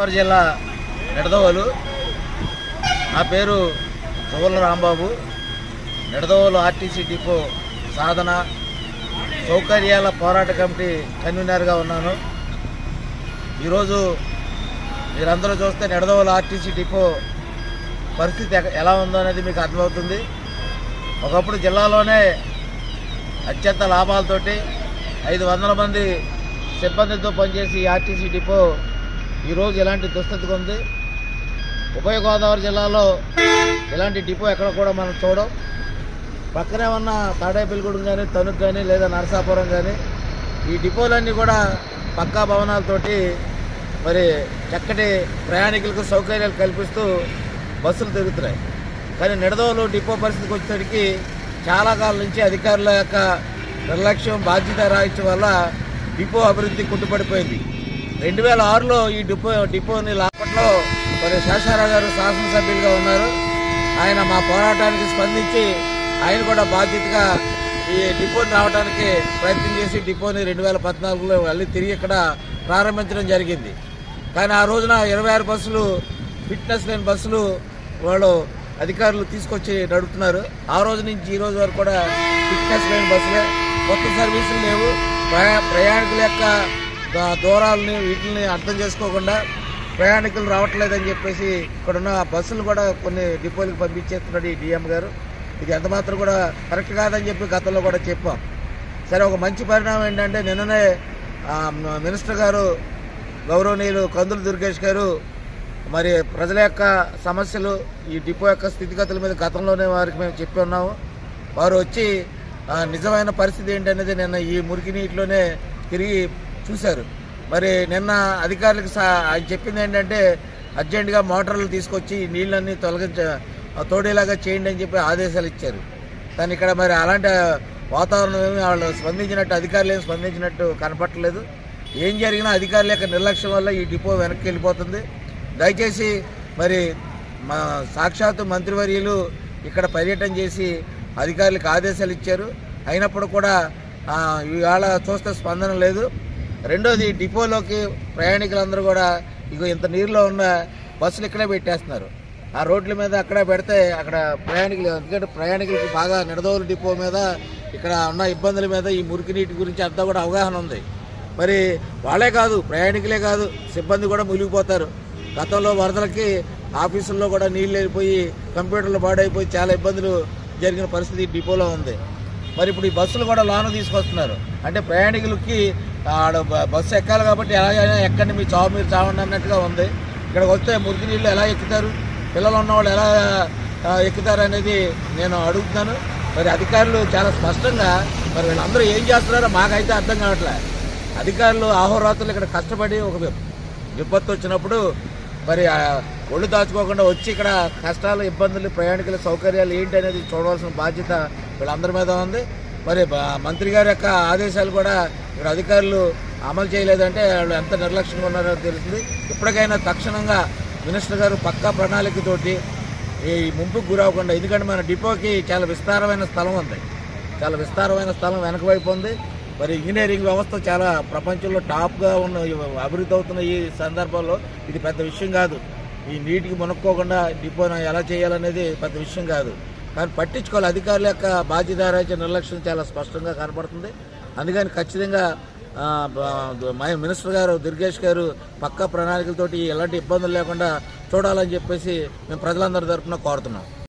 గోదావరి జిల్లా నిడదవోలు. నా పేరు చువ్వల రాంబాబు. నిడదవోలు ఆర్టీసీ డిపో సాధన సౌకర్యాల పోరాట కమిటీ కన్వీనర్గా ఉన్నాను. ఈరోజు మీరందరూ చూస్తే నిడదవోలు ఆర్టీసీ డిపో పరిస్థితి ఎలా ఉందో అనేది మీకు అర్థమవుతుంది. ఒకప్పుడు జిల్లాలోనే అత్యంత లాభాలతోటి 500 మంది సిబ్బందితో పనిచేసి ఈ ఆర్టీసీ డిపో ఈరోజు ఇలాంటి దుస్థితికి ఉంది. ఉభయ గోదావరి జిల్లాలో ఇలాంటి డిపో ఎక్కడ కూడా మనం చూడం. పక్కనే ఉన్న తాడేపల్లిగూడెం కానీ, తణుకు కానీ, లేదా నరసాపురం కానీ ఈ డిపోలన్నీ కూడా పక్కా భవనాలతోటి మరి చక్కటి ప్రయాణికులకు సౌకర్యాలు కల్పిస్తూ బస్సులు తిరుగుతున్నాయి. కానీ నిడదవోలు డిపో పరిస్థితికి వచ్చేసరికి చాలా కాలం నుంచి అధికారుల యొక్క నిర్లక్ష్యం, బాధ్యత రాహిత్యం వల్ల డిపో అభివృద్ధి కుంటుపడిపోయింది. 2006లో ఈ డిపోని లాపట్లో మరి శేషారావు గారు శాసనసభ్యులుగా ఉన్నారు. ఆయన మా పోరాటానికి స్పందించి ఆయన కూడా బాధ్యతగా ఈ డిపోని రావడానికి ప్రయత్నం చేసి డిపోని 2014లో మళ్ళీ తిరిగి ఇక్కడ ప్రారంభించడం జరిగింది. కానీ ఆ రోజున 26 బస్సులు, ఫిట్నెస్ లేని బస్సులు వాళ్ళు అధికారులు తీసుకొచ్చి నడుపుతున్నారు. ఆ రోజు నుంచి ఈ రోజు వరకు కూడా ఫిట్నెస్ లేని బస్సులే, కొత్త సర్వీసులు లేవు. ప్రయాణికుల యొక్క దూరాలని వీటిని అర్థం చేసుకోకుండా ప్రయాణికులు రావట్లేదని చెప్పేసి ఇక్కడున్న బస్సులు కూడా కొన్ని డిపోలకు పంపించేస్తున్నాడు ఈ డిఎం గారు. ఇది ఎంత మాత్రం కూడా కరెక్ట్ కాదని చెప్పి గతంలో కూడా చెప్పాం. సరే, ఒక మంచి పరిణామం ఏంటంటే నిన్ననే మినిస్టర్ గారు గౌరవనీయులు కందుల దుర్గేష్ గారు మరి ప్రజల యొక్క సమస్యలు, ఈ డిపో యొక్క స్థితిగతుల మీద గతంలోనే వారికి మేము చెప్పి ఉన్నాము. వారు వచ్చి నిజమైన పరిస్థితి ఏంటనేది నిన్న ఈ మురికి నీటిలోనే తిరిగి చూశారు. మరి నిన్న అధికారులకు ఆయన చెప్పింది ఏంటంటే అర్జెంటుగా మోటార్లు తీసుకొచ్చి నీళ్ళన్నీ తోడేలాగా చేయండి అని చెప్పి ఆదేశాలు ఇచ్చారు. కానీ ఇక్కడ మరి అలాంటి వాతావరణం ఏమి వాళ్ళు స్పందించినట్టు, అధికారులు ఏమి స్పందించినట్టు కనపట్టలేదు. ఏం జరిగినా అధికారుల యొక్క నిర్లక్ష్యం వల్ల ఈ డిపో వెనక్కి వెళ్ళిపోతుంది. దయచేసి మరి మా సాక్షాత్తు మంత్రివర్యులు ఇక్కడ పర్యటన చేసి అధికారులకు ఆదేశాలు ఇచ్చారు. అయినప్పుడు కూడా ఇవాళ చూస్తే స్పందన లేదు. రెండోది, డిపోలోకి ప్రయాణికులందరూ కూడా ఇగో ఇంత నీరులో ఉన్న బస్సులు ఇక్కడే పెట్టేస్తున్నారు. ఆ రోడ్ల మీద అక్కడే పెడితే అక్కడ ప్రయాణికులు, ఎందుకంటే ప్రయాణికులకి బాగా నిడదవోలు డిపో మీద ఇక్కడ ఉన్న ఇబ్బందుల మీద ఈ మురికి నీటి గురించి అంతా కూడా అవగాహన ఉంది. మరి వాళ్ళే కాదు, ప్రయాణికులే కాదు, సిబ్బంది కూడా మునిగిపోతారు. గతంలో వరదలకి ఆఫీసుల్లో కూడా నీళ్ళు వెళ్ళిపోయి కంప్యూటర్లు పాడైపోయి చాలా ఇబ్బందులు జరిగిన పరిస్థితి డిపోలో ఉంది. మరి ఇప్పుడు ఈ బస్సులు కూడా లోన తీసుకొస్తున్నారు. అంటే ప్రయాణికులకి బస్సు ఎక్కాలి కాబట్టి ఎలాగైనా ఎక్కండి, మీ చావు మీరు చావండి అన్నట్టుగా ఉంది. ఇక్కడికి వస్తే మురికి నీళ్ళు ఎలా ఎక్కుతారు, పిల్లలు ఉన్నవాళ్ళు ఎలా ఎక్కుతారు అనేది నేను అడుగుతున్నాను. మరి అధికారులు చాలా స్పష్టంగా మరి వీళ్ళందరూ ఏం చేస్తున్నారో మాకైతే అర్థం కావట్లే. అధికారులు అహోరాత్రులు ఇక్కడ కష్టపడి ఒక విపత్తు వచ్చినప్పుడు మరి ఒళ్ళు దాచుకోకుండా వచ్చి ఇక్కడ కష్టాలు, ఇబ్బందులు, ప్రయాణికుల సౌకర్యాలు ఏంటి అనేది చూడవలసిన బాధ్యత వీళ్ళందరి మీద ఉంది. మరి మంత్రి గారి యొక్క ఆదేశాలు కూడా ఇక్కడ అధికారులు అమలు చేయలేదంటే వాళ్ళు ఎంత నిర్లక్ష్యంగా ఉన్నారో తెలుస్తుంది. ఇప్పటికైనా తక్షణంగా మినిస్టర్ గారు పక్కా ప్రణాళికతోటి ఈ ముంపుకు గురవకుండా, ఎందుకంటే మన డిపోకి చాలా విస్తారమైన స్థలం ఉంది, చాలా విస్తారమైన స్థలం వెనక వైపు ఉంది. మరి ఇంజనీరింగ్ వ్యవస్థ చాలా ప్రపంచంలో టాప్గా ఉన్న అభివృద్ధి అవుతున్న ఈ సందర్భంలో ఇది పెద్ద విషయం కాదు. ఈ నీటికి మునక్కోకుండా డిపోను ఎలా చేయాలనేది పెద్ద విషయం కాదు. కానీ పట్టించుకోవాలి. అధికారుల యొక్క బాధ్యత నిర్లక్ష్యం చాలా స్పష్టంగా కనపడుతుంది. అందుకని ఖచ్చితంగా మినిస్టర్ గారు దుర్గేష్ గారు పక్కా ప్రణాళికలతోటి ఎలాంటి ఇబ్బందులు లేకుండా చూడాలని చెప్పేసి మేము ప్రజలందరి తరఫున కోరుతున్నాం.